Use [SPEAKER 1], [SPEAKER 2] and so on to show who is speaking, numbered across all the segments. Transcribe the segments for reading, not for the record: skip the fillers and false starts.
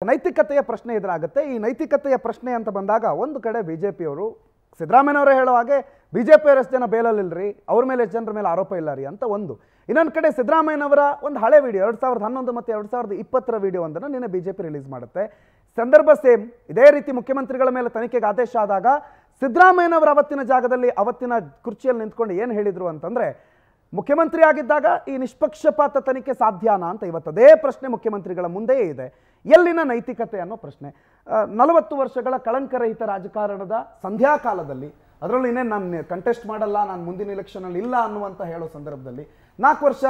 [SPEAKER 1] ನೈತಿಕತೆಯ ಪ್ರಶ್ನೆ ಎದುರಾಗುತ್ತೆ. ಈ ನೈತಿಕತೆಯ ಪ್ರಶ್ನೆ ಅಂತ ಬಂದಾಗ ಒಂದು ಕಡೆ ಬಿಜೆಪಿಯವರು ಸಿದ್ದರಾಮಯ್ಯನವರೇ ಹೇಳೋ ಹಾಗೆ ಬಿಜೆಪಿಯವರು ಎಷ್ಟು ಜನ ಬೇಲಲ್ಲಿಲ್ಲರಿ, ಅವ್ರ ಮೇಲೆ ಎಷ್ಟು ಜನರ ಮೇಲೆ ಆರೋಪ ಇಲ್ಲ ರೀ ಅಂತ ಒಂದು. ಇನ್ನೊಂದು ಕಡೆ ಸಿದ್ದರಾಮಯ್ಯನವರ ಒಂದು ಹಳೆ ವಿಡಿಯೋ 2011 ಮತ್ತು 2020 ವಿಡಿಯೋ ಒಂದನ್ನು ನಿನ್ನೆ ಬಿಜೆಪಿ ರಿಲೀಸ್ ಮಾಡುತ್ತೆ. ಸಂದರ್ಭ ಸೇಮ್. ಇದೇ ರೀತಿ ಮುಖ್ಯಮಂತ್ರಿಗಳ ಮೇಲೆ ತನಿಖೆಗೆ ಆದೇಶ ಆದಾಗ ಸಿದ್ದರಾಮಯ್ಯನವರ ಅವತ್ತಿನ ಜಾಗದಲ್ಲಿ ಅವತ್ತಿನ ಕುರ್ಚಿಯಲ್ಲಿ ನಿಂತ್ಕೊಂಡು ಏನು ಹೇಳಿದ್ರು ಅಂತಂದ್ರೆ, ಮುಖ್ಯಮಂತ್ರಿ ಆಗಿದ್ದಾಗ ಈ ನಿಷ್ಪಕ್ಷಪಾತ ತನಿಖೆ ಸಾಧ್ಯನಾ ಅಂತ ಇವತ್ತು ಅದೇ ಪ್ರಶ್ನೆ ಮುಖ್ಯಮಂತ್ರಿಗಳ ಮುಂದೆಯೇ ಇದೆ. ಎಲ್ಲಿನ ನೈತಿಕತೆ ಅನ್ನೋ ಪ್ರಶ್ನೆ. 40 ವರ್ಷಗಳ ಕಳಂಕರಹಿತ ರಾಜಕಾರಣದ ಸಂಧ್ಯಾಕಾಲದಲ್ಲಿ, ಅದರಲ್ಲೂ ಇನ್ನೇನು ನಾನು ಕಂಟೆಸ್ಟ್ ಮಾಡಲ್ಲ, ನಾನು ಮುಂದಿನ ಎಲೆಕ್ಷನಲ್ಲಿ ಇಲ್ಲ ಅನ್ನುವಂಥ ಹೇಳೋ ಸಂದರ್ಭದಲ್ಲಿ, 4 ವರ್ಷ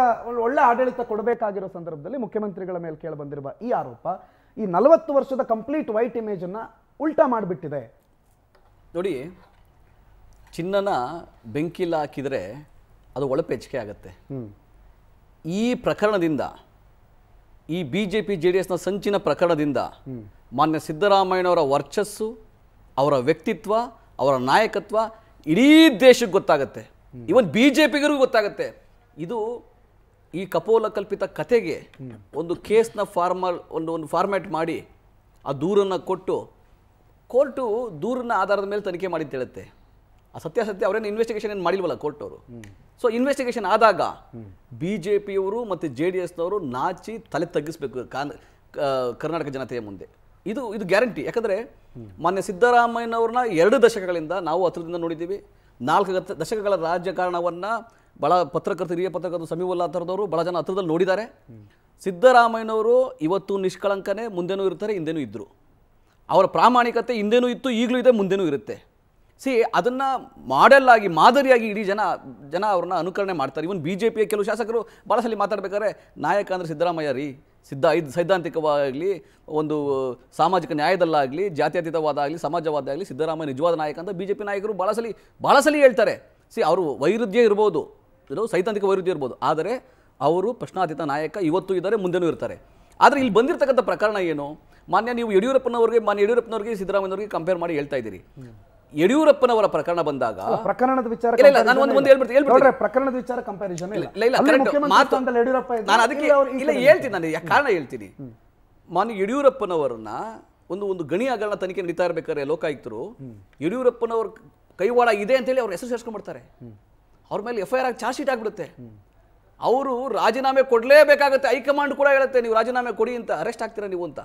[SPEAKER 1] ಒಳ್ಳೆ ಆಡಳಿತ ಕೊಡಬೇಕಾಗಿರೋ ಸಂದರ್ಭದಲ್ಲಿ ಮುಖ್ಯಮಂತ್ರಿಗಳ ಮೇಲೆ ಕೇಳಿ ಬಂದಿರುವ ಈ ಆರೋಪ ಈ 40 ವರ್ಷದ ಕಂಪ್ಲೀಟ್ ವೈಟ್ ಇಮೇಜನ್ನು ಉಲ್ಟಾ ಮಾಡಿಬಿಟ್ಟಿದೆ.
[SPEAKER 2] ನೋಡಿ, ಚಿನ್ನನ ಬೆಂಕಿಲ್ಲ ಹಾಕಿದರೆ ಅದು ಒಳಪೆಚ್ಚಿಗೆ ಆಗುತ್ತೆ. ಈ ಪ್ರಕರಣದಿಂದ, ಈ BJP JDSನ ಸಂಚಿನ ಪ್ರಕರಣದಿಂದ ಮಾನ್ಯ ಸಿದ್ದರಾಮಯ್ಯನವರ ವರ್ಚಸ್ಸು, ಅವರ ವ್ಯಕ್ತಿತ್ವ, ಅವರ ನಾಯಕತ್ವ ಇಡೀ ದೇಶಕ್ಕೆ ಗೊತ್ತಾಗುತ್ತೆ. ಇವನ್ BJPಗೂ ಗೊತ್ತಾಗುತ್ತೆ. ಇದು ಈ ಕಪೋಲ ಕಲ್ಪಿತ ಕತೆಗೆ ಒಂದು ಕೇಸ್ನ ಒಂದು ಫಾರ್ಮ್ಯಾಟ್ ಮಾಡಿ ಆ ದೂರನ್ನು ಕೊಟ್ಟು ಕೋರ್ಟು ದೂರನ್ನ ಆಧಾರದ ಮೇಲೆ ತನಿಖೆ ಮಾಡಿ ಅಂತ ಹೇಳುತ್ತೆ. ಆ ಸತ್ಯಾಸತ್ಯ ಅವರೇನು ಇನ್ವೆಸ್ಟಿಗೇಷನ್ ಏನು ಮಾಡಿಲ್ವಲ್ಲ ಕೋರ್ಟ್ ಅವರು. ಸೊ ಇನ್ವೆಸ್ಟಿಗೇಷನ್ ಆದಾಗ BJPಯವರು ಮತ್ತು JDSನವರು ನಾಚಿ ತಲೆ ತಗ್ಗಿಸ್ಬೇಕು ಕರ್ನಾಟಕ ಜನತೆಯ ಮುಂದೆ. ಇದು ಗ್ಯಾರಂಟಿ. ಯಾಕಂದರೆ ಮಾನ್ಯ ಸಿದ್ದರಾಮಯ್ಯನವ್ರನ್ನ 2 ದಶಕಗಳಿಂದ ನಾವು ಹತ್ರದಿಂದ ನೋಡಿದ್ದೀವಿ. 4 ದಶಕಗಳ ರಾಜಕಾರಣವನ್ನು ಭಾಳ ಹಿರಿಯ ಪತ್ರಕರ್ತರು ಸಮೀವುಲ್ಲಾ ಥರದವರು ಭಾಳ ಜನ ಹತ್ರದಲ್ಲಿ ನೋಡಿದ್ದಾರೆ. ಸಿದ್ದರಾಮಯ್ಯನವರು ಇವತ್ತು ನಿಷ್ಕಳಂಕನೇ, ಮುಂದೆನೂ ಇರ್ತಾರೆ, ಹಿಂದೆನೂ ಇದ್ದರು. ಅವರ ಪ್ರಾಮಾಣಿಕತೆ ಹಿಂದೆನೂ ಇತ್ತು, ಈಗಲೂ ಇದೆ, ಮುಂದೆನೂ ಇರುತ್ತೆ. ಅದನ್ನು ಮಾಡೆಲ್ ಆಗಿ, ಮಾದರಿಯಾಗಿ ಇಡೀ ಜನ ಅವ್ರನ್ನ ಅನುಕರಣೆ ಮಾಡ್ತಾರೆ. ಇವನ್ BJPಯ ಕೆಲವು ಶಾಸಕರು ಭಾಳ ಸಲ ಮಾತಾಡ್ಬೇಕಾದ್ರೆ ನಾಯಕ ಅಂದರೆ ಸಿದ್ದರಾಮಯ್ಯ ರೀ, ಸೈದ್ಧಾಂತಿಕವಾಗಲಿ, ಒಂದು ಸಾಮಾಜಿಕ ನ್ಯಾಯದಲ್ಲಾಗಲಿ, ಜಾತ್ಯತೀತವಾದ ಆಗಲಿ, ಸಮಾಜವಾದ ಆಗಲಿ ಸಿದ್ದರಾಮಯ್ಯ ನಿಜವಾದ ನಾಯಕ ಅಂತ BJP ನಾಯಕರು ಭಾಳ ಸಲ ಹೇಳ್ತಾರೆ. ಅವರು ವೈರುಧ್ಯ ಇರ್ಬೋದು, ಸೈದ್ಧಾಂತಿಕ ವೈರುಧ್ಯ ಇರ್ಬೋದು, ಆದರೆ ಅವರು ಪ್ರಶ್ನಾತೀತ ನಾಯಕ ಇವತ್ತು ಇದ್ದಾರೆ, ಮುಂದೆನೂ ಇರ್ತಾರೆ. ಆದರೆ ಇಲ್ಲಿ ಬಂದಿರತಕ್ಕಂಥ ಪ್ರಕರಣ ಏನು? ಮಾನ್ಯ ಯಡಿಯೂರಪ್ಪನವ್ರಿಗೆ ಸಿದ್ದರಾಮಯ್ಯನವ್ರಿಗೆ ಕಂಪೇರ್ ಮಾಡಿ ಹೇಳ್ತಾ ಇದ್ದೀರಿ. ಯಡಿಯೂರಪ್ಪನವರ ಪ್ರಕರಣ ಬಂದಾಗ
[SPEAKER 1] ಪ್ರಕರಣದ ವಿಚಾರ ಪ್ರಕರಣದ ವಿಚಾರ ಕಂಪ್ಯಾರಿಸನ್
[SPEAKER 2] ನಾನು ಅದಕ್ಕೆ ಹೇಳ್ತೀನಿ, ನಾನು ಕಾರಣ ಹೇಳ್ತೀನಿ. ಮಾನ್ಯ ಯಡಿಯೂರಪ್ಪನವರನ್ನ ಒಂದು ಗಣಿ ಹಗರಣ ತನಿಖೆ ನಡೀತಾ ಇರ್ಬೇಕಾದ್ರೆ ಲೋಕಾಯುಕ್ತರು ಯಡಿಯೂರಪ್ಪನವ್ರ ಕೈವಾಡ ಇದೆ ಅಂತೇಳಿ ಅವ್ರ ಹೆಸರು ಸೇರಿಸ್ಕೊಂಡ್ಬಿಡ್ತಾರೆ. ಅವ್ರ ಮೇಲೆ FIR ಆಗಿ ಚಾರ್ಜ್ ಶೀಟ್ ಆಗಿಬಿಡುತ್ತೆ. ಅವರು ರಾಜೀನಾಮೆ ಕೊಡಲೇಬೇಕಾಗುತ್ತೆ. ಹೈಕಮಾಂಡ್ ಕೂಡ ಹೇಳುತ್ತೆ ನೀವು ರಾಜೀನಾಮೆ ಕೊಡಿ ಅಂತ, ಅರೆಸ್ಟ್ ಆಗ್ತೀರಾ ನೀವು ಅಂತ.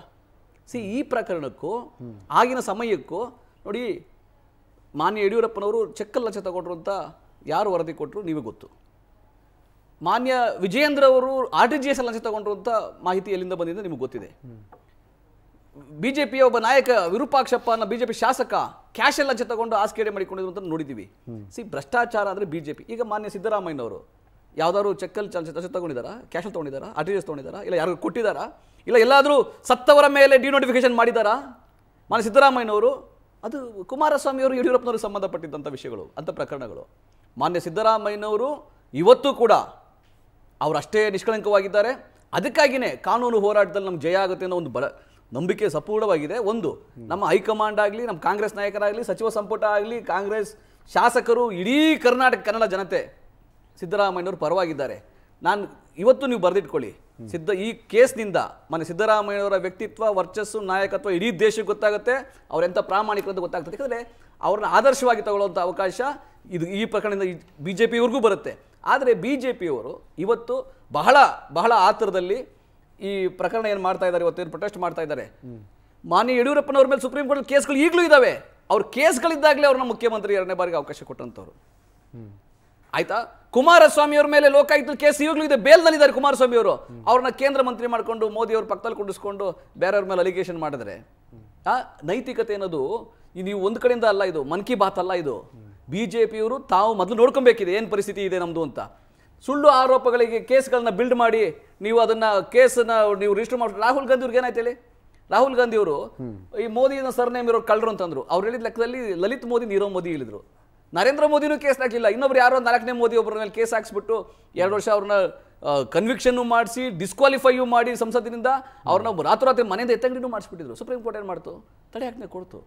[SPEAKER 2] ಈ ಪ್ರಕರಣಕ್ಕೂ ಆಗಿನ ಸಮಯಕ್ಕೂ ನೋಡಿ, ಮಾನ್ಯ ಯಡಿಯೂರಪ್ಪನವರು ಚೆಕ್ಕಲ್ಲಿ ಲಂಚ ತಗೊಂಡ್ರು ಅಂತ ಯಾರು ವರದಿ ಕೊಟ್ಟರು ನೀವೇ ಗೊತ್ತು. ಮಾನ್ಯ ವಿಜಯೇಂದ್ರ ಅವರು RTGS ಲಂಚ ತಗೊಂಡ್ರು ಅಂತ ಮಾಹಿತಿ ಎಲ್ಲಿಂದ ಬಂದಿದೆ ನಿಮಗೆ ಗೊತ್ತಿದೆ. BJPಯ ಒಬ್ಬ ನಾಯಕ ವಿರೂಪಾಕ್ಷಪ್ಪ ಅನ್ನೋ BJP ಶಾಸಕ ಕ್ಯಾಶಲ್ಲಿ ಲಂಚ ತಗೊಂಡು ಆಸ್ಕೇಡೆ ಮಾಡಿಕೊಂಡಿದ್ರು ಅಂತ ನೋಡಿದ್ದೀವಿ. ಭ್ರಷ್ಟಾಚಾರ ಅಂದರೆ BJP. ಈಗ ಮಾನ್ಯ ಸಿದ್ದರಾಮಯ್ಯನವರು ಯಾವ್ದಾದ್ರು ಚೆಕ್ಕಲ್ಲಿ ಲಂಚ ತಗೊಂಡಿದ್ದಾರಾ, ಕ್ಯಾಶಲ್ಲಿ ತೊಗೊಂಡಿದ್ದಾರಾ, RTGS ತೊಗೊಂಡಿದ್ದಾರಾ, ಇಲ್ಲ ಯಾರು ಕೊಟ್ಟಿದ್ದಾರಾ, ಇಲ್ಲ ಎಲ್ಲಾದರೂ ಸತ್ತವರ ಮೇಲೆ ಡಿನೋಟಿಫಿಕೇಶನ್ ಮಾಡಿದ್ದಾರಾ ಮಾನ್ಯ ಸಿದ್ದರಾಮಯ್ಯನವರು? ಅದು ಕುಮಾರಸ್ವಾಮಿಯವರು ಯಡಿಯೂರಪ್ಪನವ್ರಿಗೆ ಸಂಬಂಧಪಟ್ಟಿದ್ದಂಥ ವಿಷಯಗಳು, ಅಂಥ ಪ್ರಕರಣಗಳು. ಮಾನ್ಯ ಸಿದ್ದರಾಮಯ್ಯನವರು ಇವತ್ತು ಕೂಡ ಅವರಷ್ಟೇ ನಿಷ್ಕಳಂಕವಾಗಿದ್ದಾರೆ. ಅದಕ್ಕಾಗಿಯೇ ಕಾನೂನು ಹೋರಾಟದಲ್ಲಿ ನಮ್ಗೆ ಜಯ ಆಗುತ್ತೆ ಅನ್ನೋ ಒಂದು ನಂಬಿಕೆ ಸಂಪೂರ್ಣವಾಗಿದೆ. ಒಂದು ನಮ್ಮ ಹೈಕಮಾಂಡ್ ಆಗಲಿ, ನಮ್ಮ ಕಾಂಗ್ರೆಸ್ ನಾಯಕರಾಗಲಿ, ಸಚಿವ ಸಂಪುಟ ಆಗಲಿ, ಕಾಂಗ್ರೆಸ್ ಶಾಸಕರು, ಇಡೀ ಕರ್ನಾಟಕ ಕನ್ನಡ ಜನತೆ ಸಿದ್ದರಾಮಯ್ಯನವರು ಪರವಾಗಿದ್ದಾರೆ. ನಾನು ಇವತ್ತು ನೀವು ಬರೆದಿಟ್ಕೊಳ್ಳಿ, ಈ ಕೇಸ್ನಿಂದ ಮಾನ್ಯ ಸಿದ್ದರಾಮಯ್ಯನವರ ವ್ಯಕ್ತಿತ್ವ, ವರ್ಚಸ್ಸು, ನಾಯಕತ್ವ ಇಡೀ ದೇಶಕ್ಕೆ ಗೊತ್ತಾಗುತ್ತೆ. ಅವರೆಂಥ ಪ್ರಾಮಾಣಿಕರು ಅಂತ ಗೊತ್ತಾಗ್ತದೆ. ಯಾಕಂದರೆ ಅವ್ರನ್ನ ಆದರ್ಶವಾಗಿ ತಗೊಳ್ಳುವಂಥ ಅವಕಾಶ ಈ ಪ್ರಕರಣದಿಂದ BJPಯವ್ರಿಗೂ ಬರುತ್ತೆ. ಆದರೆ BJPಯವರು ಇವತ್ತು ಬಹಳ ಆತರದಲ್ಲಿ ಈ ಪ್ರಕರಣ ಏನು ಮಾಡ್ತಾ ಇದ್ದಾರೆ, ಇವತ್ತೇನು ಪ್ರೊಟೆಸ್ಟ್ ಮಾಡ್ತಾ ಇದ್ದಾರೆ. ಮಾನ್ಯ ಯಡಿಯೂರಪ್ಪನವ್ರ ಮೇಲೆ ಸುಪ್ರೀಂ ಕೋರ್ಟ್ ಕೇಸ್ಗಳು ಈಗಲೂ ಇದ್ದಾವೆ. ಅವ್ರ ಕೇಸ್ಗಳಿದ್ದಾಗಲೇ ಅವ್ರನ್ನ ಮುಖ್ಯಮಂತ್ರಿ 2ನೇ ಬಾರಿಗೆ ಅವಕಾಶ ಕೊಟ್ಟಂಥವ್ರು. ಆಯ್ತಾ? ಕುಮಾರಸ್ವಾಮಿಯವ್ರ ಮೇಲೆ ಲೋಕಾಯುಕ್ತ ಕೇಸ್ ಈಗಲೂ ಇದೆ, ಬೇಲ್ನಲ್ಲಿದ್ದಾರೆ ಕುಮಾರಸ್ವಾಮಿಯವರು. ಅವ್ರನ್ನ ಕೇಂದ್ರ ಮಂತ್ರಿ ಮಾಡಿಕೊಂಡು ಮೋದಿಯವ್ರ ಪಕ್ಕದಲ್ಲಿ ಕುಂಡಿಸ್ಕೊಂಡು ಬೇರೆಯವ್ರ ಮೇಲೆ ಅಲಿಗೇಷನ್ ಮಾಡಿದ್ರೆ ನೈತಿಕತೆ ಅನ್ನೋದು ನೀವು ಒಂದು ಕಡೆಯಿಂದ ಅಲ್ಲ, ಇದು ಮನ್ ಕಿ ಬಾತ್ ಅಲ್ಲ. ಇದು BJPಯವರು ತಾವು ಮೊದಲು ನೋಡ್ಕೊಬೇಕಿದೆ ಏನು ಪರಿಸ್ಥಿತಿ ಇದೆ ನಮ್ಮದು ಅಂತ. ಸುಳ್ಳು ಆರೋಪಗಳಿಗೆ ಕೇಸ್ಗಳನ್ನ ಬಿಲ್ಡ್ ಮಾಡಿ ನೀವು ಅದನ್ನು ಕೇಸನ್ನು ನೀವು ರಿಜಿಸ್ಟರ್ ಮಾಡಿ. ರಾಹುಲ್ ಗಾಂಧಿ ಅವ್ರಿಗೆ ಏನಾಯ್ತು ಹೇಳಿ? ರಾಹುಲ್ ಗಾಂಧಿ ಅವರು ಈ ಮೋದಿನ ಸರ್ನೇಮ್ ಇರೋ ಕಳ್ಳರು ಅಂತಂದ್ರು. ಅವ್ರು ಹೇಳಿದ ಲೆಕ್ಕದಲ್ಲಿ ಲಲಿತ್ ಮೋದಿ, ನೀರವ್ ಮೋದಿ ಹೇಳಿದ್ರು. ನರೇಂದ್ರ ಮೋದಿನೂ ಕೇಸ್ ಹಾಕಲಿಲ್ಲ. ಇನ್ನೊಬ್ರು ಯಾರೋ 4ನೇ ಮೋದಿ ಒಬ್ಬರ ಮೇಲೆ ಕೇಸ್ ಹಾಕ್ಸ್ಬಿಟ್ಟು 2 ವರ್ಷ ಅವ್ರನ್ನ ಕನ್ವಿಕ್ಷನ್ನು ಮಾಡಿಸಿ ಡಿಸ್ಕ್ವಾಲಿಫೈಯೂ ಮಾಡಿ ಸಂಸತ್ತಿನಿಂದ ಅವ್ರನ್ನ ರಾತ್ರೋರಾತ್ರಿ ಮನೆಯಿಂದ ಎತ್ತಂಗಡಿನೂ ಮಾಡಿಸ್ಬಿಟ್ಟಿದ್ರು. ಸುಪ್ರೀಂ ಕೋರ್ಟ್ ಏನು ಮಾಡ್ತು? ತಡೆ ಹಾಕನೆ ಕೊಡ್ತು.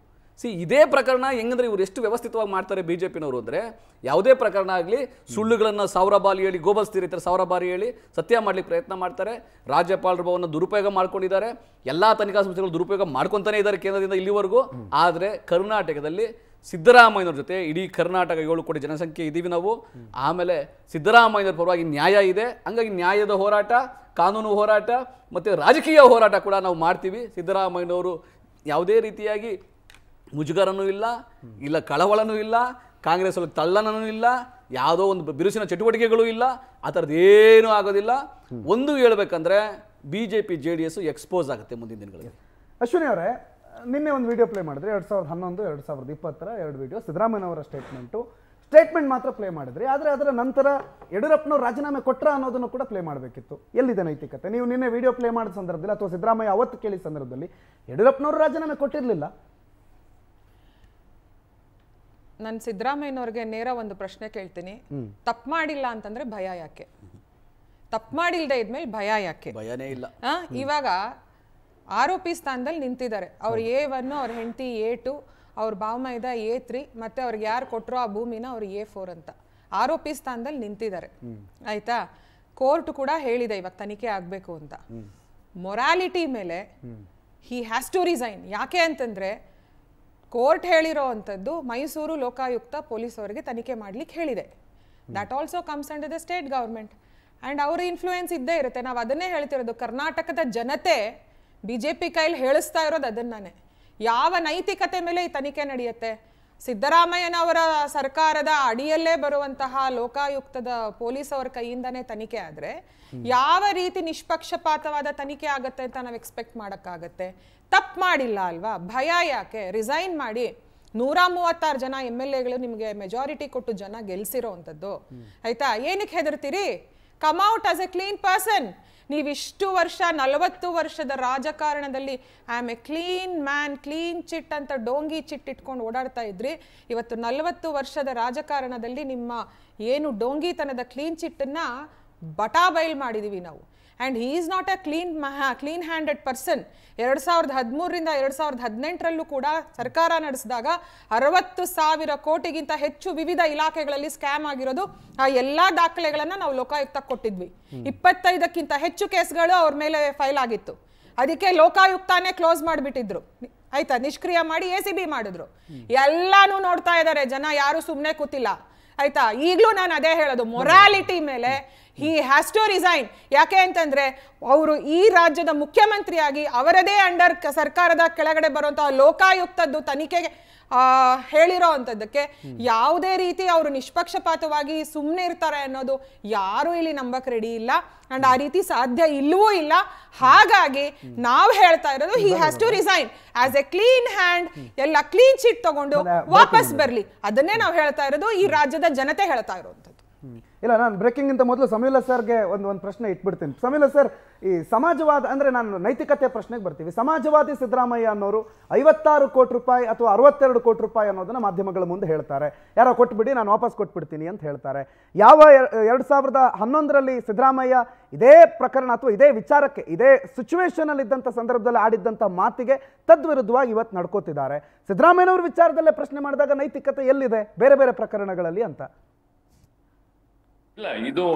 [SPEAKER 2] ಇದೇ ಪ್ರಕರಣ ಹೆಂಗಂದ್ರೆ ಇವರು ಎಷ್ಟು ವ್ಯವಸ್ಥಿತವಾಗಿ ಮಾಡ್ತಾರೆ ಬಿಜೆಪಿನವರು ಅಂದ್ರೆ, ಯಾವುದೇ ಪ್ರಕರಣ ಆಗಲಿ ಸುಳ್ಳುಗಳನ್ನ 1000 ಬಾರಿ ಹೇಳಿ, ಗೋಬಲ್ಸ್ ತೀರಿತಾರೆ 1000 ಬಾರಿ ಹೇಳಿ ಸತ್ಯ ಮಾಡ್ಲಿಕ್ಕೆ ಪ್ರಯತ್ನ ಮಾಡ್ತಾರೆ. ರಾಜ್ಯಪಾಲರ ಭವನ ದುರುಪಯೋಗ ಮಾಡ್ಕೊಂಡಿದ್ದಾರೆ, ಎಲ್ಲಾ ತನಿಖಾ ಸಂಸ್ಥೆಗಳು ದುರುಪಯೋಗ ಮಾಡ್ಕೊಂತಾನೆ ಇದ್ದಾರೆ ಕೇಂದ್ರದಿಂದ ಇಲ್ಲಿವರೆಗೂ. ಆದ್ರೆ ಕರ್ನಾಟಕದಲ್ಲಿ ಸಿದ್ದರಾಮಯ್ಯನವ್ರ ಜೊತೆ ಇಡೀ ಕರ್ನಾಟಕ 7 ಕೋಟಿ ಜನಸಂಖ್ಯೆ ಇದ್ದೀವಿ ನಾವು. ಆಮೇಲೆ ಸಿದ್ದರಾಮಯ್ಯನವ್ರ ಪರವಾಗಿ ನ್ಯಾಯ ಇದೆ. ಹಂಗಾಗಿ ನ್ಯಾಯದ ಹೋರಾಟ, ಕಾನೂನು ಹೋರಾಟ ಮತ್ತೆ ರಾಜಕೀಯ ಹೋರಾಟ ಕೂಡ ನಾವು ಮಾಡ್ತೀವಿ. ಸಿದ್ದರಾಮಯ್ಯನವರು ಯಾವುದೇ ರೀತಿಯಾಗಿ ಮುಜುಗರನೂ ಇಲ್ಲ ಕಳವಳನೂ ಇಲ್ಲ, ಕಾಂಗ್ರೆಸ್ ಒಳಗೆ ತಳ್ಳನೂ ಇಲ್ಲ, ಯಾವುದೋ ಒಂದು ಬಿರುಸಿನ ಚಟುವಟಿಕೆಗಳು ಇಲ್ಲ, ಆ ಥರದ್ದು ಏನೂ ಆಗೋದಿಲ್ಲ. ಒಂದು ಹೇಳ್ಬೇಕಂದ್ರೆ ಬಿಜೆಪಿ JDS ಎಕ್ಸ್ಪೋಸ್ ಆಗುತ್ತೆ ಮುಂದಿನ ದಿನಗಳಲ್ಲಿ.
[SPEAKER 1] ಅಶ್ವಿನಿ ಅವರೇ, ನಿನ್ನೆ ಒಂದು ವಿಡಿಯೋ ಪ್ಲೇ ಮಾಡಿದ್ರಿ, 2011 2020 2 ವಿಡಿಯೋ, ಸಿದ್ದರಾಮಯ್ಯನವರ ಸ್ಟೇಟ್ಮೆಂಟ್ ಮಾತ್ರ ಪ್ಲೇ ಮಾಡಿದ್ರಿ. ಆದರೆ ಅದರ ನಂತರ ಯಡಿಯೂರಪ್ಪನವ್ರು ರಾಜೀನಾಮೆ ಕೊಟ್ರ ಅನ್ನೋದನ್ನು ಕೂಡ ಪ್ಲೇ ಮಾಡಬೇಕಿತ್ತು. ಎಲ್ಲಿದೆ ನೈತಿಕತೆ? ನೀವು ನಿನ್ನೆ ವಿಡಿಯೋ ಪ್ಲೇ ಮಾಡಿದ ಸಂದರ್ಭದಲ್ಲಿ ಅಥವಾ ಸಿದ್ದರಾಮಯ್ಯ ಅವತ್ತು ಕೇಳಿದ ಸಂದರ್ಭದಲ್ಲಿ ಯಡಿಯೂರಪ್ಪನವರು ರಾಜೀನಾಮೆ ಕೊಟ್ಟಿರಲಿಲ್ಲ.
[SPEAKER 3] ನಾನು ಸಿದ್ದರಾಮಯ್ಯನವ್ರಿಗೆ ನೇರ ಒಂದು ಪ್ರಶ್ನೆ ಕೇಳ್ತೀನಿ, ತಪ್ಪು ಮಾಡಿಲ್ಲ ಅಂತಂದ್ರೆ ಭಯ ಯಾಕೆ? ತಪ್ಪು ಮಾಡಿಲ್ದೇ ಇದ್ಮೇಲೆ ಭಯ ಯಾಕೆ?
[SPEAKER 2] ಭಯನೇ ಇಲ್ಲ.
[SPEAKER 3] ಇವಾಗ ಆರೋಪಿ ಸ್ಥಾನದಲ್ಲಿ ನಿಂತಿದ್ದಾರೆ. ಅವ್ರ A1, ಅವ್ರ ಹೆಂಡತಿ A2, ಅವ್ರ ಬಾವಮೈದ A3, ಮತ್ತೆ ಅವ್ರಿಗೆ ಯಾರು ಕೊಟ್ಟರು ಆ ಭೂಮಿನ ಅವ್ರು A4 ಅಂತ ಆರೋಪಿ ಸ್ಥಾನದಲ್ಲಿ ನಿಂತಿದ್ದಾರೆ. ಆಯ್ತಾ? ಕೋರ್ಟ್ ಕೂಡ ಹೇಳಿದೆ ಇವಾಗ ತನಿಖೆ ಆಗ್ಬೇಕು ಅಂತ. ಮೊರಾಲಿಟಿ ಮೇಲೆ ಹಿ ಹ್ಯಾಸ್ ಟು ರಿಸೈನ್. ಯಾಕೆ ಅಂತಂದ್ರೆ ಕೋರ್ಟ್ ಹೇಳಿರೋ ಅಂಥದ್ದು ಮೈಸೂರು ಲೋಕಾಯುಕ್ತ ಪೊಲೀಸ್ ಅವರಿಗೆ ತನಿಖೆ ಮಾಡ್ಲಿಕ್ಕೆ ಹೇಳಿದೆ. That also comes under the state government and ಅವ್ರ ಇನ್ಫ್ಲೂಯೆನ್ಸ್ ಇದ್ದೇ ಇರುತ್ತೆ. ನಾವು ಅದನ್ನೇ ಹೇಳ್ತಿರೋದು, ಕರ್ನಾಟಕದ ಜನತೆ ಬಿಜೆಪಿ ಕೈಲಿ ಹೇಳಿಸ್ತಾ ಇರೋದು ಅದನ್ನೇ. ಯಾವ ನೈತಿಕತೆ ಮೇಲೆ ಈ ತನಿಖೆ ನಡೆಯುತ್ತೆ? ಸಿದ್ದರಾಮಯ್ಯನವರ ಸರ್ಕಾರದ ಅಡಿಯಲ್ಲೇ ಬರುವಂತಹ ಲೋಕಾಯುಕ್ತದ ಪೊಲೀಸ್ ಅವರ ಕೈಯಿಂದನೇ ತನಿಖೆ ಆದರೆ ಯಾವ ರೀತಿ ನಿಷ್ಪಕ್ಷಪಾತವಾದ ತನಿಖೆ ಆಗುತ್ತೆ ಅಂತ ನಾವು ಎಕ್ಸ್ಪೆಕ್ಟ್ ಮಾಡೋಕ್ಕಾಗತ್ತೆ? ತಪ್ಪು ಮಾಡಿಲ್ಲ ಅಲ್ವಾ? ಭಯ ಯಾಕೆ? ರಿಸೈನ್ ಮಾಡಿ. 136 ಜನ MLAಗಳು ನಿಮಗೆ ಮೆಜಾರಿಟಿ ಕೊಟ್ಟು ಜನ ಗೆಲ್ಸಿರೋ ಅಂಥದ್ದು. ಆಯ್ತಾ? ಏನಕ್ಕೆ ಹೆದರ್ತೀರಿ? Come out as a clean person. ನೀವಿಷ್ಟು ವರ್ಷ 40 ವರ್ಷದ ರಾಜಕಾರಣದಲ್ಲಿ I am a clean man, clean chit ಅಂತ ಡೋಂಗಿ ಚಿಟ್ ಇಟ್ಕೊಂಡು ಓಡಾಡ್ತಾ ಇದ್ರಿ. ಇವತ್ತು 40 ವರ್ಷದ ರಾಜಕಾರಣದಲ್ಲಿ ನಿಮ್ಮ ಏನು ಡೋಂಗಿತನದ ಕ್ಲೀನ್ ಚಿಟ್ಟನ್ನ ಬಟಾ ಬಯಲ್ ಮಾಡಿದೀವಿ ನಾವು. And he is not a clean handed person. 2013ರಿಂದ 2018ರಲ್ಲೂ ಕೂಡ ಸರ್ಕಾರ ನಡೆಸಿದಾಗ 60,000 ಕೋಟಿಗಿಂತ ಹೆಚ್ಚು ವಿವಿಧ ಇಲಾಖೆಗಳಲ್ಲಿ ಸ್ಕ್ಯಾಮ್ ಆಗಿರೋದು. ಆ ಎಲ್ಲ ದಾಖಲೆಗಳನ್ನು ನಾವು ಲೋಕಾಯುಕ್ತ ಕೊಟ್ಟಿದ್ವಿ. 25ಕ್ಕಿಂತ ಹೆಚ್ಚು ಕೇಸ್ಗಳು ಅವ್ರ ಮೇಲೆ ಫೈಲ್ ಆಗಿತ್ತು. ಅದಕ್ಕೆ ಲೋಕಾಯುಕ್ತನೇ ಕ್ಲೋಸ್ ಮಾಡಿಬಿಟ್ಟಿದ್ರು. ಆಯ್ತಾ? ನಿಷ್ಕ್ರಿಯ ಮಾಡಿ ACB ಮಾಡಿದ್ರು. ಎಲ್ಲಾನು ನೋಡ್ತಾ ಇದ್ದಾರೆ ಜನ, ಯಾರು ಸುಮ್ಮನೆ ಕೂತಿಲ್ಲ. ಆಯ್ತಾ? ಈಗಲೂ ನಾನು ಅದೇ ಹೇಳೋದು, ಮೊರಾಲಿಟಿ ಮೇಲೆ ಹಿ ಹ್ಯಾಸ್ ಟು ರಿಸೈನ್. ಯಾಕೆ ಅಂತಂದ್ರೆ ಅವರು ಈ ರಾಜ್ಯದ ಮುಖ್ಯಮಂತ್ರಿಯಾಗಿ ಅವರದೇ ಅಂಡರ್ ಸರ್ಕಾರದ ಕೆಳಗಡೆ ಬರುವಂತಹ ಲೋಕಾಯುಕ್ತದ್ದು ತನಿಖೆಗೆ ಹೇಳಿರೋ ಅಂಥದ್ದಕ್ಕೆ ಯಾವುದೇ ರೀತಿ ಅವರು ನಿಷ್ಪಕ್ಷಪಾತವಾಗಿ ಸುಮ್ಮನೆ ಇರ್ತಾರೆ ಅನ್ನೋದು ಯಾರು ಇಲ್ಲಿ ನಂಬಕ್ ರೆಡಿ ಇಲ್ಲ. ಅಂಡ್ ಆ ರೀತಿ ಸಾಧ್ಯ ಇಲ್ಲವೂ ಇಲ್ಲ. ಹಾಗಾಗಿ ನಾವು ಹೇಳ್ತಾ ಇರೋದು he has to resign as a clean hand. ಎಲ್ಲ ಕ್ಲೀನ್ ಚಿಟ್ ತಗೊಂಡು ವಾಪಸ್ ಬರ್ಲಿ. ಅದನ್ನೇ ನಾವು ಹೇಳ್ತಾ ಇರೋದು, ಈ ರಾಜ್ಯದ ಜನತೆ ಹೇಳ್ತಾ ಇರೋದು.
[SPEAKER 1] ಇಲ್ಲ, ನಾನು ಬ್ರೇಕಿಂಗ್ ಇಂತ ಮೊದಲು ಸಮೀಲ ಸರ್ಗೆ ಒಂದು ಪ್ರಶ್ನೆ ಇಟ್ಬಿಡ್ತೀನಿ. ಸಮೀಲ ಸರ್, ಈ ಸಮಾಜವಾದ ಅಂದ್ರೆ ನಾನು ನೈತಿಕತೆ ಪ್ರಶ್ನೆಗೆ ಬರ್ತೀವಿ. ಸಮಾಜವಾದಿ ಸಿದ್ದರಾಮಯ್ಯ ಅನ್ನೋರು 56 ಕೋಟಿ ರೂಪಾಯಿ ಅಥವಾ 62 ಕೋಟಿ ರೂಪಾಯಿ ಅನ್ನೋದನ್ನ ಮಾಧ್ಯಮಗಳ ಮುಂದೆ ಹೇಳ್ತಾರೆ. ಯಾರೋ ಕೊಟ್ಬಿಡಿ, ನಾನು ವಾಪಸ್ ಕೊಟ್ಬಿಡ್ತೀನಿ ಅಂತ ಹೇಳ್ತಾರೆ. ಯಾವ 2011ರಲ್ಲಿ ಸಿದ್ದರಾಮಯ್ಯ ಇದೇ ಪ್ರಕರಣ ಅಥವಾ ಇದೇ ವಿಚಾರಕ್ಕೆ ಇದೇ ಸಿಚುವೇಶನ್ ಅಲ್ಲಿ ಇದ್ದಂಥ ಸಂದರ್ಭದಲ್ಲಿ ಆಡಿದ್ದಂಥ ಮಾತಿಗೆ ತದ್ವಿರುದ್ಧವಾಗಿ ಇವತ್ತು ನಡ್ಕೋತಿದ್ದಾರೆ. ಸಿದ್ದರಾಮಯ್ಯನವ್ರ ವಿಚಾರದಲ್ಲೇ ಪ್ರಶ್ನೆ ಮಾಡಿದಾಗ ನೈತಿಕತೆ ಎಲ್ಲಿದೆ ಬೇರೆ ಬೇರೆ ಪ್ರಕರಣಗಳಲ್ಲಿ ಅಂತ?
[SPEAKER 4] ಇಲ್ಲ,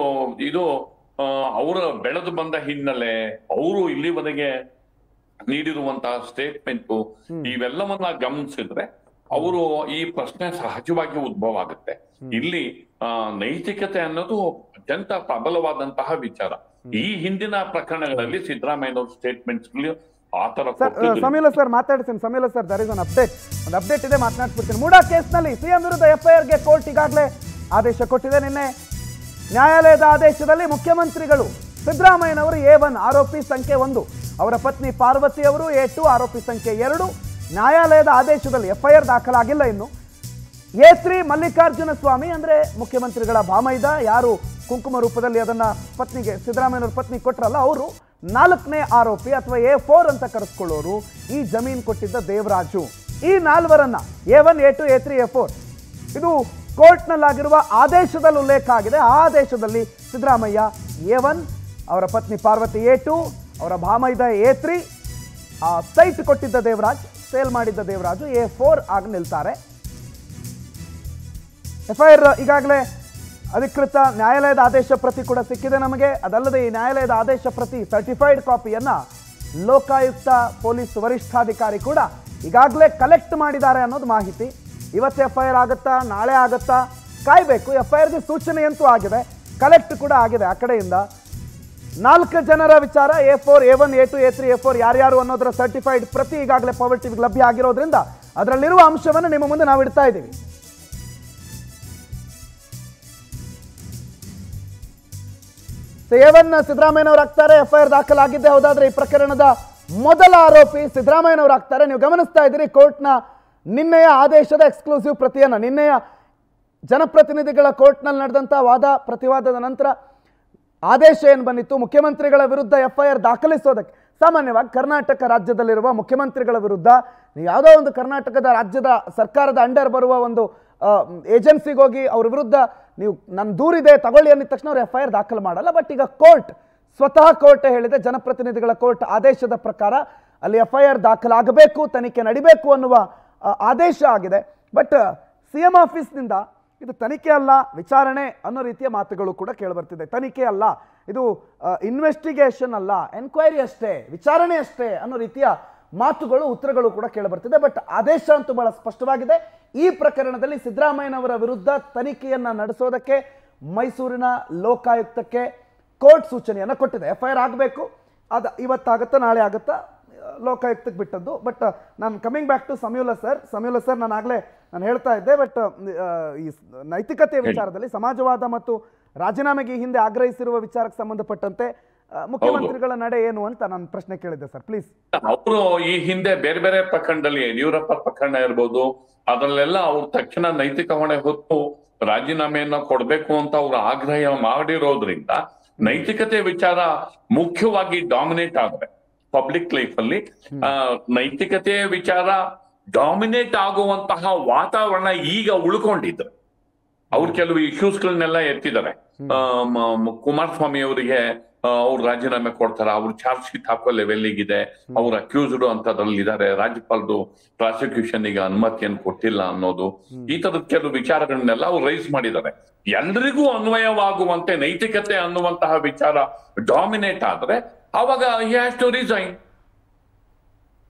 [SPEAKER 4] ಇದು ಅವರ ಬೆಳೆದು ಬಂದ ಹಿನ್ನೆಲೆ, ಅವರು ಇಲ್ಲಿವರೆಗೆ ನೀಡಿರುವಂತಹ ಸ್ಟೇಟ್ಮೆಂಟ್, ಇವೆಲ್ಲವನ್ನ ಗಮನಿಸಿದ್ರೆ ಅವರು ಈ ಪ್ರಶ್ನೆ ಸಹಜವಾಗಿ ಉದ್ಭವ ಆಗುತ್ತೆ. ಇಲ್ಲಿ ನೈತಿಕತೆ ಅನ್ನೋದು ಅತ್ಯಂತ ಪ್ರಬಲವಾದಂತಹ ವಿಚಾರ. ಈ ಹಿಂದಿನ ಪ್ರಕರಣಗಳಲ್ಲಿ ಸಿದ್ದರಾಮಯ್ಯನವ್ರ ಸ್ಟೇಟ್ಮೆಂಟ್ಸ್ ಆತರ.
[SPEAKER 1] ಸಮೀಲ ಸರ್ ಮಾತಾಡ್ತೀನಿ. ಸಮೀಲ ಸರ್, ದರ್ ಇಸ್ ಒಂದು ಅಪ್ಡೇಟ್ ಇದೆ, ಮಾತನಾಡ್ಬಿಡ್ತೀನಿ. ಮೂಡಾ ಕೇಸ್ನಲ್ಲಿ ಸಿಎಂ ವಿರುದ್ಧ FIRಗೆ ಕೋರ್ಟ್ ಈಗಾಗಲೇ ಆದೇಶ ಕೊಟ್ಟಿದೆ. ನಿನ್ನೆ ನ್ಯಾಯಾಲಯದ ಆದೇಶದಲ್ಲಿ ಮುಖ್ಯಮಂತ್ರಿಗಳು ಸಿದ್ದರಾಮಯ್ಯನವರು A1 ಆರೋಪಿ ಸಂಖ್ಯೆ 1, ಅವರ ಪತ್ನಿ ಪಾರ್ವತಿ ಅವರು A2 ಆರೋಪಿ ಸಂಖ್ಯೆ 2. ನ್ಯಾಯಾಲಯದ ಆದೇಶದಲ್ಲಿ FIR ದಾಖಲಾಗಿಲ್ಲ. ಇನ್ನು A3 ಮಲ್ಲಿಕಾರ್ಜುನ ಸ್ವಾಮಿ ಅಂದ್ರೆ ಮುಖ್ಯಮಂತ್ರಿಗಳ ಬಾಮೈದ, ಯಾರು ಕುಂಕುಮ ರೂಪದಲ್ಲಿ ಅದನ್ನ ಪತ್ನಿಗೆ ಸಿದ್ದರಾಮಯ್ಯನವ್ರ ಪತ್ನಿ ಕೊಟ್ರಲ್ಲ, ಅವರು 4ನೇ ಆರೋಪಿ ಅಥವಾ A4 ಅಂತ ಕರೆಸ್ಕೊಳ್ಳೋರು ಈ ಜಮೀನು ಕೊಟ್ಟಿದ್ದ ದೇವರಾಜು. ಈ 4ರನ್ನ A1 A2 A3 A4 ಇದು ಕೋರ್ಟ್ನಲ್ಲಾಗಿರುವ ಆದೇಶದಲ್ಲಿ ಉಲ್ಲೇಖ ಆಗಿದೆ. ಆ ಆದೇಶದಲ್ಲಿ ಸಿದ್ದರಾಮಯ್ಯ A1, ಅವರ ಪತ್ನಿ ಪಾರ್ವತಿ A2, ಅವರ ಭಾಮೈದ A3, ಸೈಟ್ ಕೊಟ್ಟಿದ್ದ ದೇವರಾಜ್ ಸೇಲ್ ಮಾಡಿದ್ದ ದೇವರಾಜು A4 ಆಗಿ ನಿಲ್ತಾರೆ. FIR ಈಗಾಗಲೇ ಅಧಿಕೃತ ನ್ಯಾಯಾಲಯದ ಆದೇಶ ಪ್ರತಿ ಕೂಡ ಸಿಕ್ಕಿದೆ ನಮಗೆ. ಅದಲ್ಲದೆ ಈ ನ್ಯಾಯಾಲಯದ ಆದೇಶ ಪ್ರತಿ ಸರ್ಟಿಫೈಡ್ ಕಾಪಿಯನ್ನ ಲೋಕಾಯುಕ್ತ ಪೊಲೀಸ್ ವರಿಷ್ಠಾಧಿಕಾರಿ ಕೂಡ ಈಗಾಗಲೇ ಕಲೆಕ್ಟ್ ಮಾಡಿದ್ದಾರೆ ಅನ್ನೋದು ಮಾಹಿತಿ. ಇವತ್ತು FIR ಆಗುತ್ತಾ, ನಾಳೆ ಆಗುತ್ತಾ ಕಾಯಬೇಕು. FIRಗೆ ಸೂಚನೆ ಅಂತೂ ಆಗಿದೆ, ಕಲೆಕ್ಟ್ ಕೂಡ ಆಗಿದೆ ಆ ಕಡೆಯಿಂದ. 4 ಜನರ ವಿಚಾರ A4, A1, A2, A3, A4 ಯಾರ್ಯಾರು ಅನ್ನೋದರ ಸರ್ಟಿಫೈಡ್ ಪ್ರತಿ ಈಗಾಗಲೇ ಪವರ್ ಟಿವಿಗೆ ಲಭ್ಯ ಆಗಿರೋದ್ರಿಂದ ಅದರಲ್ಲಿರುವ ಅಂಶವನ್ನು ನಿಮ್ಮ ಮುಂದೆ ನಾವು ಇಡ್ತಾ ಇದ್ದೀವಿ. A1 ಸಿದ್ದರಾಮಯ್ಯನವರು ಆಗ್ತಾರೆ. FIR ದಾಖಲಾಗಿದ್ದೆ ಹೌದಾದ್ರೆ ಈ ಪ್ರಕರಣದ ಮೊದಲ ಆರೋಪಿ ಸಿದ್ದರಾಮಯ್ಯನವರು ಆಗ್ತಾರೆ. ನೀವು ಗಮನಿಸ್ತಾ ಇದ್ದೀರಿ ಕೋರ್ಟ್ನ ನಿನ್ನೆಯ ಆದೇಶದ ಎಕ್ಸ್ಕ್ಲೂಸಿವ್ ಪ್ರತಿಯನ್ನ. ನಿನ್ನೆಯ ಜನಪ್ರತಿನಿಧಿಗಳ ಕೋರ್ಟ್ನಲ್ಲಿ ನಡೆದಂಥ ವಾದ ಪ್ರತಿವಾದದ ನಂತರ ಆದೇಶ ಏನು ಬಂದಿತ್ತು, ಮುಖ್ಯಮಂತ್ರಿಗಳ ವಿರುದ್ಧ FIR ದಾಖಲಿಸೋದಕ್ಕೆ. ಸಾಮಾನ್ಯವಾಗಿ ಕರ್ನಾಟಕ ರಾಜ್ಯದಲ್ಲಿರುವ ಮುಖ್ಯಮಂತ್ರಿಗಳ ವಿರುದ್ಧ ನೀವು ಯಾವುದೋ ಒಂದು ಕರ್ನಾಟಕದ ರಾಜ್ಯದ ಸರ್ಕಾರದ ಅಂಡರ್ ಬರುವ ಒಂದು ಏಜೆನ್ಸಿಗೆ ಹೋಗಿ ಅವ್ರ ವಿರುದ್ಧ ನೀವು ನನ್ನ ದೂರಿದೆ ತಗೊಳ್ಳಿ ಅಂದಿದ ತಕ್ಷಣ ಅವ್ರು FIR ದಾಖಲು ಮಾಡಲ್ಲ. ಬಟ್ ಈಗ ಸ್ವತಃ ಕೋರ್ಟ್ ಹೇಳಿದೆ, ಜನಪ್ರತಿನಿಧಿಗಳ ಕೋರ್ಟ್ ಆದೇಶದ ಪ್ರಕಾರ ಅಲ್ಲಿ FIR ದಾಖಲಾಗಬೇಕು, ತನಿಖೆ ನಡಿಬೇಕು ಅನ್ನುವ ಆದೇಶ ಆಗಿದೆ. ಬಟ್ CM ಆಫೀಸ್ನಿಂದ ಇದು ತನಿಖೆ ಅಲ್ಲ, ವಿಚಾರಣೆ ಅನ್ನೋ ರೀತಿಯ ಮಾತುಗಳು ಕೂಡ ಕೇಳಿಬರ್ತಿದೆ. ತನಿಖೆ ಅಲ್ಲ, ಇದು ಇನ್ವೆಸ್ಟಿಗೇಷನ್ ಅಲ್ಲ, ಎನ್ಕ್ವೈರಿ ಅಷ್ಟೇ, ವಿಚಾರಣೆ ಅಷ್ಟೇ ಅನ್ನೋ ರೀತಿಯ ಮಾತುಗಳು, ಉತ್ತರಗಳು ಕೂಡ ಕೇಳಿಬರ್ತಿದೆ. ಬಟ್ ಆದೇಶ ಅಂತೂ ಬಹಳ ಸ್ಪಷ್ಟವಾಗಿದೆ. ಈ ಪ್ರಕರಣದಲ್ಲಿ ಸಿದ್ದರಾಮಯ್ಯನವರ ವಿರುದ್ಧ ತನಿಖೆಯನ್ನ ನಡೆಸೋದಕ್ಕೆ ಮೈಸೂರಿನ ಲೋಕಾಯುಕ್ತಕ್ಕೆ ಕೋರ್ಟ್ ಸೂಚನೆಯನ್ನು ಕೊಟ್ಟಿದೆ. FIR ಆಗಬೇಕು, ಅದು ಇವತ್ತಾಗುತ್ತಾ ನಾಳೆ ಆಗುತ್ತಾ ಲೋಕಾಯುಕ್ತಕ್ಕೆ ಬಿಟ್ಟದ್ದು. ಬಟ್ ನಾನು ಕಮಿಂಗ್ ಬ್ಯಾಕ್ ಟು ಸಮಯುಲ್ಲ ಸರ್, ನಾನು ಹೇಳ್ತಾ ಇದ್ದೆ. ಬಟ್ ಈ ನೈತಿಕತೆಯ ವಿಚಾರದಲ್ಲಿ ಸಮಾಜವಾದ ಮತ್ತು ರಾಜೀನಾಮೆಗೆ ಹಿಂದೆ ಆಗ್ರಹಿಸಿರುವ ವಿಚಾರಕ್ಕೆ ಸಂಬಂಧಪಟ್ಟಂತೆ ಮುಖ್ಯಮಂತ್ರಿಗಳ ನಡೆ ಏನು ಅಂತ ನಾನು ಪ್ರಶ್ನೆ ಕೇಳಿದ್ದೆ ಸರ್, ಪ್ಲೀಸ್.
[SPEAKER 4] ಅವರು ಈ ಹಿಂದೆ ಬೇರೆ ಬೇರೆ ಪ್ರಕರಣದಲ್ಲಿ ಯಡಿಯೂರಪ್ಪ ಪ್ರಕರಣ ಇರ್ಬೋದು, ಅದರಲ್ಲೆಲ್ಲ ಅವ್ರು ತಕ್ಷಣ ನೈತಿಕ ಹೊಣೆ ಹೊತ್ತು ರಾಜೀನಾಮೆಯನ್ನ ಕೊಡ್ಬೇಕು ಅಂತ ಅವ್ರು ಆಗ್ರಹ ಮಾಡಿರೋದ್ರಿಂದ ನೈತಿಕತೆ ವಿಚಾರ ಮುಖ್ಯವಾಗಿ ಡಾಮಿನೇಟ್ ಆದ್ರೆ ಪಬ್ಲಿಕ್ ಲೈಫ್ ಅಲ್ಲಿ ನೈತಿಕತೆಯ ವಿಚಾರ ಡಾಮಿನೇಟ್ ಆಗುವಂತಹ ವಾತಾವರಣ ಈಗ ಉಳ್ಕೊಂಡಿದ್ರು. ಅವ್ರು ಕೆಲವು ಇಶ್ಯೂಸ್ಗಳನ್ನೆಲ್ಲ ಎತ್ತಿದ್ದಾರೆ. ಕುಮಾರಸ್ವಾಮಿ ಅವರಿಗೆ ಅವ್ರು ರಾಜೀನಾಮೆ ಕೊಡ್ತಾರ, ಅವ್ರು ಚಾರ್ಜ್ ಶೀಟ್ ಹಾಕೋ ಲೆವೆಲ್ಗಿದೆ, ಅವ್ರು ಅಕ್ಯೂಸ್ಡ್ ಅಂತದ್ರಲ್ಲಿ ಇದ್ದಾರೆ, ರಾಜ್ಯಪಾಲರು ಪ್ರಾಸಿಕ್ಯೂಷನ್ ಈಗ ಅನುಮತಿಯನ್ನು ಕೊಟ್ಟಿಲ್ಲ ಅನ್ನೋದು, ಈ ತರದ ಕೆಲವು ವಿಚಾರಗಳನ್ನೆಲ್ಲ ಅವ್ರು ರೈಸ್ ಮಾಡಿದ್ದಾರೆ. ಎಲ್ರಿಗೂ ಅನ್ವಯವಾಗುವಂತೆ ನೈತಿಕತೆ ಅನ್ನುವಂತಹ ವಿಚಾರ ಡಾಮಿನೇಟ್ ಆದ್ರೆ ಅವಾಗ ಹಿ ಹ್ಯಾಸ್ ಟು ರಿಸೈನ್.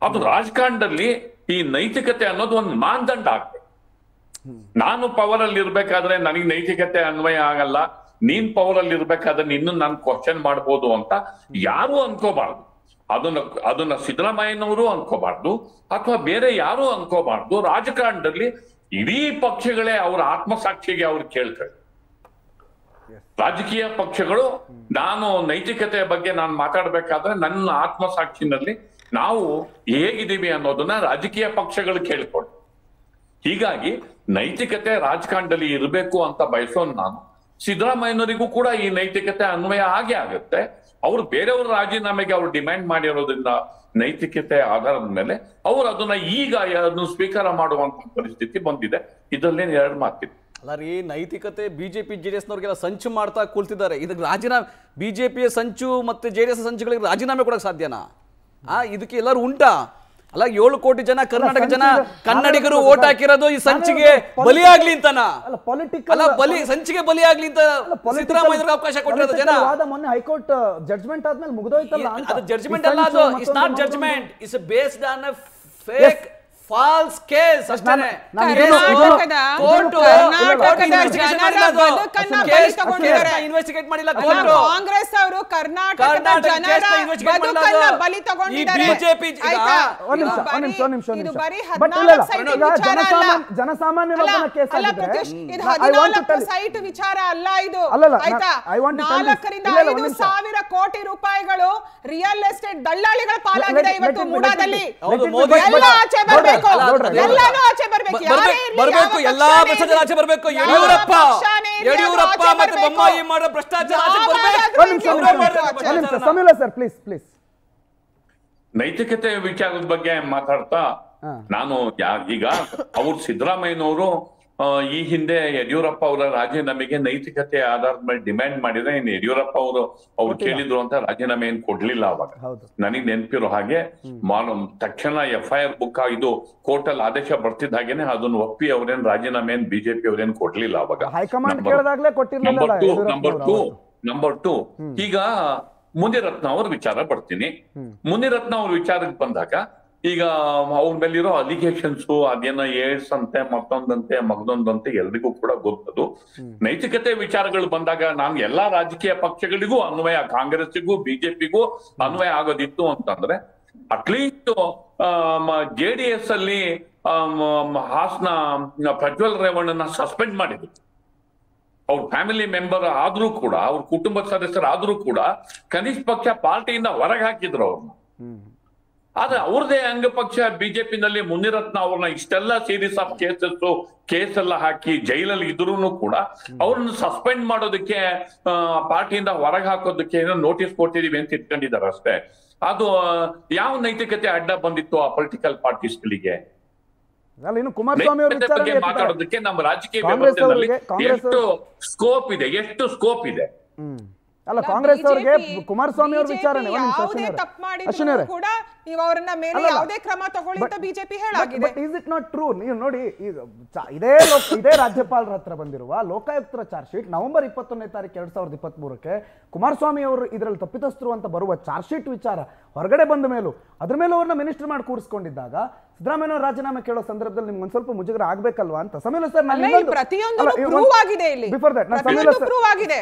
[SPEAKER 4] ಅದು ರಾಜಕಾರಣದಲ್ಲಿ ಈ ನೈತಿಕತೆ ಅನ್ನೋದು ಒಂದು ಮಾನದಂಡ ಆಗ್ಬೇಕು. ನಾನು ಪವರ್ ಅಲ್ಲಿ ಇರ್ಬೇಕಾದ್ರೆ ನನಗೆ ನೈತಿಕತೆ ಅನ್ವಯ ಆಗಲ್ಲ, ನೀನ್ ಪವರ್ ಅಲ್ಲಿ ಇರ್ಬೇಕಾದ್ರೆ ನಿನ್ನ ನಾನು ಕ್ವಶನ್ ಮಾಡ್ಬೋದು ಅಂತ ಯಾರು ಅನ್ಕೋಬಾರ್ದು. ಅದನ್ನ ಸಿದ್ದರಾಮಯ್ಯನವರು ಅನ್ಕೋಬಾರ್ದು ಅಥವಾ ಬೇರೆ ಯಾರು ಅನ್ಕೋಬಾರ್ದು. ರಾಜಕಾರಣದಲ್ಲಿ ಇಡೀ ಪಕ್ಷಗಳೇ ಅವರ ಆತ್ಮಸಾಕ್ಷಿಗೆ ಅವ್ರು ಕೇಳ್ತಾರೆ. ರಾಜಕೀಯ ಪಕ್ಷಗಳು ನಾನು ನೈತಿಕತೆಯ ಬಗ್ಗೆ ನಾನು ಮಾತಾಡ್ಬೇಕಾದ್ರೆ ನನ್ನ ಆತ್ಮಸಾಕ್ಷಿನಲ್ಲಿ ನಾವು ಹೇಗಿದ್ದೀವಿ ಅನ್ನೋದನ್ನ ರಾಜಕೀಯ ಪಕ್ಷಗಳು ಕೇಳ್ಕೊಂಡು, ಹೀಗಾಗಿ ನೈತಿಕತೆ ರಾಜಕಾರಣದಲ್ಲಿ ಇರಬೇಕು ಅಂತ ಬಯಸೋನ್ ನಾನು. ಸಿದ್ದರಾಮಯ್ಯನವರಿಗೂ ಕೂಡ ಈ ನೈತಿಕತೆ ಅನ್ವಯ ಆಗೇ ಆಗುತ್ತೆ. ಅವ್ರು ಬೇರೆಯವ್ರ ರಾಜೀನಾಮೆಗೆ ಅವ್ರು ಡಿಮ್ಯಾಂಡ್ ಮಾಡಿರೋದ್ರಿಂದ ನೈತಿಕತೆ ಆಧಾರದ ಮೇಲೆ ಅವ್ರು ಅದನ್ನ ಈಗ ಅದನ್ನು ಸ್ವೀಕಾರ ಮಾಡುವಂತ ಪರಿಸ್ಥಿತಿ ಬಂದಿದೆ. ಇದರಲ್ಲೇನು ಎರಡು ಮಾತಿದೆ.
[SPEAKER 2] ಅಲ್ಲ ರೀ, ನೈತಿಕತೆ ಬಿಜೆಪಿ JDS ನವ್ರಿಗೆಲ್ಲ ಸಂಚು ಮಾಡ್ತಾ ಕೂಳ್ತಿದ್ದಾರೆ. ಇದಕ್ಕೆ ರಾಜೀನಾಮೆ, ಬಿಜೆಪಿಯ ಸಂಚು ಮತ್ತೆ JDS ಸಂಚುಗಳಿಗೆ ರಾಜೀನಾಮೆ ಕೊಡಕ್ ಸಾಧ್ಯನಾ? ಇದಕ್ಕೆ ಎಲ್ಲರೂ ಉಂಟಾ? ಅಲ್ಲ, 7 ಕೋಟಿ ಜನ ಕರ್ನಾಟಕ ಜನ ಕನ್ನಡಿಗರು ಓಟ್ ಹಾಕಿರೋದು ಈ ಸಂಚಿಗೆ ಬಲಿಯಾಗ್ಲಿ ಅಂತನಾ? ಅಲ್ಲ, ಸಂಚಿಗೆ ಬಲಿಯಾಗ್ಲಿ ಅಂತ ಸಿದ್ದರಾಮಯ್ಯ ಅವಕಾಶ ಕೊಟ್ಟಿರೋದು ಜನ.
[SPEAKER 1] ಮೊನ್ನೆ ಹೈಕೋರ್ಟ್ ಜಡ್ಜ್ಮೆಂಟ್ ಆದ್ಮೇಲೆ ಮುಗಿದೋಯ್ತಲ್ಲ.
[SPEAKER 2] ಅದು ಜಡ್ಜ್ಮೆಂಟ್ ಅಲ್ಲ, ಅದು it's not judgment, it's based on a fake false case ಅಷ್ಟೇ. ಇನ್ವೆಸ್ಟಿಗೇಟ್ ಮಾಡಿಲ್ಲ ಕೋರ್ಟ್.
[SPEAKER 3] ಕಾಂಗ್ರೆಸ್ ಅವರು ಕರ್ನಾಟಕದ ಜನರ ಬದುಕನ್ನ ಬಲಿ ತಗೊಂಡಿದ್ದಾರೆ. ಸೈಟ್ ವಿಚಾರ ಅಲ್ಲ ಇದು. ಆಯ್ತಾ, 4ರಿಂದ 5,000 ಕೋಟಿ ರೂಪಾಯಿಗಳು ರಿಯಲ್ ಎಸ್ಟೇಟ್ ದಳ್ಳಾಳಿಗಳ ಪಾಲಾಗಿದೆ ಇವತ್ತು ಮೂಡಾದಲ್ಲಿ. ಎಲ್ಲ ಆಚೆ ಬರಬೇಕು, ಎಲ್ಲಾನು ಆಚೆ ಬರಬೇಕು,
[SPEAKER 2] ಎಲ್ಲಾ ಭ್ರಷ್ಟಾಚಾರ ಆಚೆ ಬರಬೇಕು. ಯಡಿಯೂರಪ್ಪ ಮತ್ತೆ ಬೊಮ್ಮಾಯಿ ಮಾಡೋ ಭ್ರಷ್ಟಾಚಾರ ಆಚೆ ಬರಬೇಕು.
[SPEAKER 4] ನೈತಿಕತೆ ವಿಚಾರದ ಬಗ್ಗೆ ಮಾತಾಡ್ತಾ ನಾನು ಈಗ ಅವ್ರು ಸಿದ್ದರಾಮಯ್ಯನವರು ಈ ಹಿಂದೆ ಯಡಿಯೂರಪ್ಪ ಅವರ ರಾಜೀನಾಮೆಗೆ ನೈತಿಕತೆ ಆಧಾರದ ಮೇಲೆ ಡಿಮ್ಯಾಂಡ್ ಮಾಡಿದ್ರೆ ಇನ್ನು ಯಡಿಯೂರಪ್ಪ ಅವ್ರು ಕೇಳಿದ್ರು ಅಂತ ರಾಜೀನಾಮೆ ಏನ್ ಕೊಡ್ಲಿಲ್ಲ ಅವಾಗ. ನನಗ್ ನೆನಪಿರೋ ಹಾಗೆ ತಕ್ಷಣ FIR ಬುಕ್ ಇದು ಕೋರ್ಟ್ ಅಲ್ಲಿ ಆದೇಶ ಬರ್ತಿದ್ದ ಹಾಗೇನೆ ಅದನ್ನ ಒಪ್ಪಿ ಅವ್ರೇನ್ ರಾಜೀನಾಮೆ ಏನ್ ಬಿಜೆಪಿ ಅವ್ರೇನ್ ಕೊಡ್ಲಿಲ್ಲ ಅವಾಗ. ನಂಬರ್ ಟೂ ಈಗ ಮುನಿರತ್ನ ಅವ್ರ ವಿಚಾರ ಬರ್ತೀನಿ. ಮುನಿರತ್ನ ಅವ್ರ ವಿಚಾರಕ್ಕೆ ಬಂದಾಗ ಈಗ ಅವ್ರ ಮೇಲಿರೋ ಅಲಿಗೇಷನ್ಸ್ ಅದೇನೋ ಏಡ್ಸ್ ಅಂತೆ ಮತ್ತೊಂದಂತೆ ಮಗದೊಂದಂತೆ ಎಲ್ರಿಗೂ ಕೂಡ ಗೊತ್ತದು. ನೈತಿಕತೆ ವಿಚಾರಗಳು ಬಂದಾಗ ನಾನು ಎಲ್ಲಾ ರಾಜಕೀಯ ಪಕ್ಷಗಳಿಗೂ ಅನ್ವಯ, ಕಾಂಗ್ರೆಸ್ಸಿಗೂ ಬಿಜೆಪಿಗೂ ಅನ್ವಯ ಆಗೋದಿತ್ತು ಅಂತಂದ್ರೆ ಅಟ್ಲೀಸ್ಟ್ JDS ಅಲ್ಲಿ ಹಾಸನ ಪ್ರಜ್ವಲ್ ರೇವಣ್ಣನ ಸಸ್ಪೆಂಡ್ ಮಾಡಿದ್ರು. ಅವ್ರ ಫ್ಯಾಮಿಲಿ ಮೆಂಬರ್ ಆದ್ರೂ ಕೂಡ, ಅವ್ರ ಕುಟುಂಬದ ಸದಸ್ಯರಾದ್ರೂ ಕೂಡ ಕನಿಷ್ಠ ಪಕ್ಷ ಪಾರ್ಟಿಯಿಂದ ಹೊರಗೆ ಹಾಕಿದ್ರು ಅವ್ರನ್ನ. ಆದ್ರೆ ಅವ್ರದೇ ಅಂಗಪಕ್ಷ ಬಿಜೆಪಿನಲ್ಲಿ ಮುನಿರತ್ನ ಅವ್ರನ್ನ ಇಷ್ಟೆಲ್ಲ ಸೀರೀಸ್ ಆಫ್ ಕೇಸ್ ಎಲ್ಲ ಹಾಕಿ ಜೈಲಲ್ಲಿ ಇದ್ರೂ ಕೂಡ ಅವ್ರನ್ನ ಸಸ್ಪೆಂಡ್ ಮಾಡೋದಕ್ಕೆ, ಪಾರ್ಟಿಯಿಂದ ಹೊರಗೆ ಹಾಕೋದಕ್ಕೆ ಏನೋ ನೋಟಿಸ್ ಕೊಟ್ಟಿದೀವಿ ಅಂತ ಇಟ್ಕೊಂಡಿದ್ದಾರೆ ಅಷ್ಟೇ. ಅದು ಯಾವ ನೈತಿಕತೆ ಅಡ್ಡ ಬಂದಿತ್ತು ಆ ಪೊಲಿಟಿಕಲ್ ಪಾರ್ಟೀಸ್ಗಳಿಗೆ? ಬಗ್ಗೆ ಮಾತಾಡೋದಕ್ಕೆ ನಮ್ಮ ರಾಜಕೀಯ ವ್ಯವಸ್ಥೆಯಲ್ಲಿ ಎಷ್ಟು ಸ್ಕೋಪ್ ಇದೆ.
[SPEAKER 1] ಅಲ್ಲ, ಕಾಂಗ್ರೆಸ್ ಅವರಿಗೆ ಕುಮಾರಸ್ವಾಮಿ ಅವ್ರ ವಿಚಾರನೆ
[SPEAKER 3] ಕೂಡ ನೀವು ಅವರನ್ನ ಮೇಲೆ ಯಾವುದೇ ಕ್ರಮ ತಗೊಳ್ಳಿ ಅಂತ ಬಿಜೆಪಿ ಹೇಳಾಗಿದೆ.
[SPEAKER 1] Is it not true? ನೀವು ನೋಡಿ, ಇದೇ ರಾಜ್ಯಪಾಲರ ಹತ್ರ ಬಂದಿರುವ ಲೋಕಾಯುಕ್ತರ ಚಾರ್ಜ್ ಶೀಟ್ ನವೆಂಬರ್ 21ನೇ ತಾರೀಕು 2023ಕ್ಕೆ ಕುಮಾರಸ್ವಾಮಿ ಅವರು ಇದರಲ್ಲಿ ತಪ್ಪಿತಸ್ಥರು ಅಂತ ಬರುವ ಚಾರ್ಜ್ ಶೀಟ್ ವಿಚಾರ ಹೊರಗಡೆ ಬಂದ ಮೇಲೂ ಅದ್ರ ಮೇಲೆ ಅವ್ರನ್ನ ಮಿನಿಸ್ಟರ್ ಮಾಡಿ ಕೂರಿಸ್ಕೊಂಡಿದ್ದಾಗ ಸಿದ್ದರಾಮಯ್ಯ ಅವರು ರಾಜೀನಾಮೆ ಕೇಳೋ ಸಂದರ್ಭದಲ್ಲಿ ನಿಮ್ಗೆ ಒಂದ್ ಸ್ವಲ್ಪ ಮುಜುಗರ ಆಗ್ಬೇಕಲ್ವಾ ಅಂತ. ಸಮೀಲ ಸರ್,
[SPEAKER 3] ಪ್ರತಿಯೊಂದು ಪ್ರೂವ್ ಆಗಿದೆ ಇಲ್ಲಿ.
[SPEAKER 1] ಬಿಫೋರ್ ದಟ್
[SPEAKER 3] ಪ್ರೂವ್ ಆಗಿದೆ.